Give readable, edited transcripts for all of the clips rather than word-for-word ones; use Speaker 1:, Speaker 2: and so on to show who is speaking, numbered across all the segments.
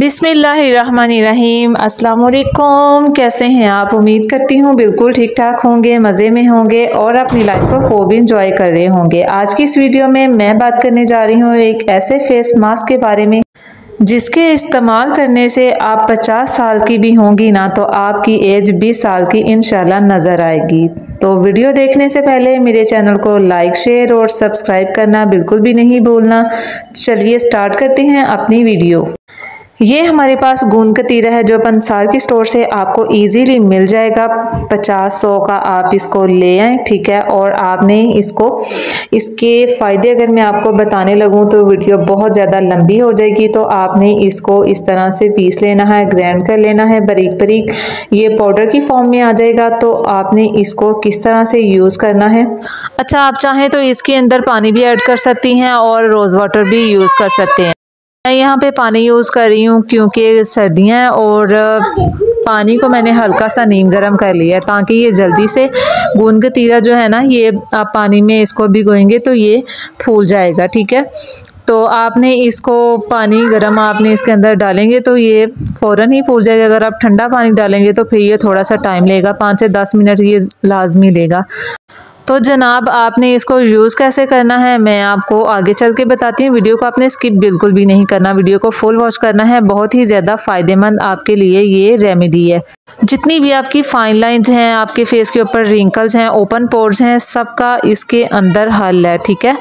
Speaker 1: बिस्मिल्लाहिर्रहमानिर्रहीम। अस्सलाम वालेकुम। कैसे हैं आप? उम्मीद करती हूँ बिल्कुल ठीक ठाक होंगे, मज़े में होंगे और अपनी लाइफ को खूब इंजॉय कर रहे होंगे। आज की इस वीडियो में मैं बात करने जा रही हूँ एक ऐसे फेस मास्क के बारे में जिसके इस्तेमाल करने से आप 50 साल की भी होंगी ना तो आपकी एज 20 साल की इंशाल्लाह नज़र आएगी। तो वीडियो देखने से पहले मेरे चैनल को लाइक, शेयर और सब्सक्राइब करना बिल्कुल भी नहीं भूलना। चलिए स्टार्ट करते हैं अपनी वीडियो। ये हमारे पास गूंद कतीरा है जो पंसार की स्टोर से आपको इजीली मिल जाएगा। 50-100 का आप इसको ले आएँ, ठीक है। और आपने इसके फ़ायदे अगर मैं आपको बताने लगूं तो वीडियो बहुत ज़्यादा लंबी हो जाएगी। तो आपने इसको इस तरह से पीस लेना है, ग्राइंड कर लेना है बारीक बारीक। ये पाउडर की फॉर्म में आ जाएगा। तो आपने इसको किस तरह से यूज़ करना है, अच्छा आप चाहें तो इसके अंदर पानी भी ऐड कर सकती हैं और रोज़ वाटर भी यूज़ कर सकते हैं। मैं यहाँ पे पानी यूज़ कर रही हूँ क्योंकि सर्दियाँ हैं और पानी को मैंने हल्का सा नीम गर्म कर लिया है ताकि ये जल्दी से गूंद कतीरा जो है ना, ये आप पानी में इसको भिगोएंगे तो ये फूल जाएगा, ठीक है। तो आपने इसको पानी गर्म आपने इसके अंदर डालेंगे तो ये फ़ौरन ही फूल जाएगा। अगर आप ठंडा पानी डालेंगे तो फिर ये थोड़ा सा टाइम लेगा, 5 से 10 मिनट ये लाजमी लेगा। तो जनाब आपने इसको यूज़ कैसे करना है मैं आपको आगे चल के बताती हूँ। वीडियो को आपने स्किप बिल्कुल भी नहीं करना, वीडियो को फुल वॉच करना है। बहुत ही ज़्यादा फ़ायदेमंद आपके लिए ये रेमेडी है। जितनी भी आपकी फाइन लाइंस हैं, आपके फेस के ऊपर रिंकल्स हैं, ओपन पोर्स हैं, सबका इसके अंदर हल है, ठीक है।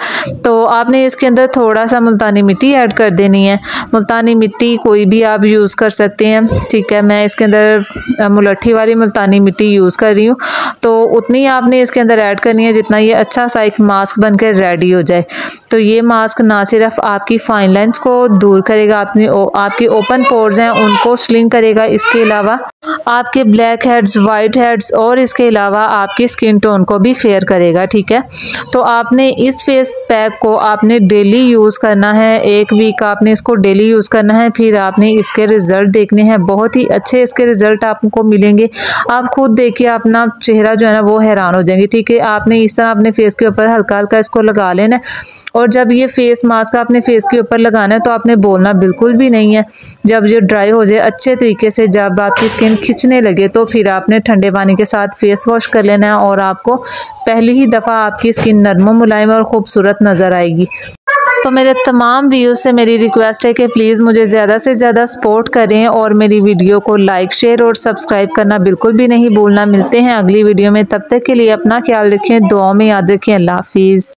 Speaker 1: तो आपने इसके अंदर थोड़ा सा मुल्तानी मिट्टी ऐड कर देनी है। मुल्तानी मिट्टी कोई भी आप यूज़ कर सकते हैं, ठीक है। मैं इसके अंदर मुलट्ठी वाली मुल्तानी मिट्टी यूज़ कर रही हूँ। तो उतनी आपने इसके अंदर ऐड करनी है जितना ये अच्छा सा एक मास्क बनकर रेडी हो जाए। तो ये मास्क ना सिर्फ आपकी फाइन लाइंस को दूर करेगा, आपकी ओपन पोर्स हैं उनको स्लिम करेगा, इसके अलावा आपके ब्लैक हेड्स, वाइट हेड्स और इसके अलावा आपकी स्किन टोन को भी फेयर करेगा, ठीक है। तो आपने इस फेस पैक को आपने डेली यूज़ करना है। 1 वीक आपने इसको डेली यूज़ करना है, फिर आपने इसके रिज़ल्ट देखने हैं। बहुत ही अच्छे इसके रिज़ल्ट आपको मिलेंगे। आप खुद देखिए अपना चेहरा जो है ना वो हैरान हो जाएंगे, ठीक है। आपने इस तरह अपने फेस के ऊपर हल्का हल्का इसको लगा लेना है। और जब ये फेस मास्क आपने फेस के ऊपर लगाना है तो आपने बोलना बिल्कुल भी नहीं है। जब ये ड्राई हो जाए अच्छे तरीके से, जब आपकी स्किन खिंचने लगे तो फिर आपने ठंडे पानी के साथ फेस वॉश कर लेना है और आपको पहली ही दफ़ा आपकी स्किन नरम, मुलायम और खूबसूरत नज़र आएगी। तो मेरे तमाम व्यूज़ से मेरी रिक्वेस्ट है कि प्लीज़ मुझे ज़्यादा से ज़्यादा सपोर्ट करें और मेरी वीडियो को लाइक, शेयर और सब्सक्राइब करना बिल्कुल भी नहीं भूलना। मिलते हैं अगली वीडियो में, तब तक के लिए अपना ख्याल रखें, दुआओं में याद रखें। अल्लाह हाफिज़।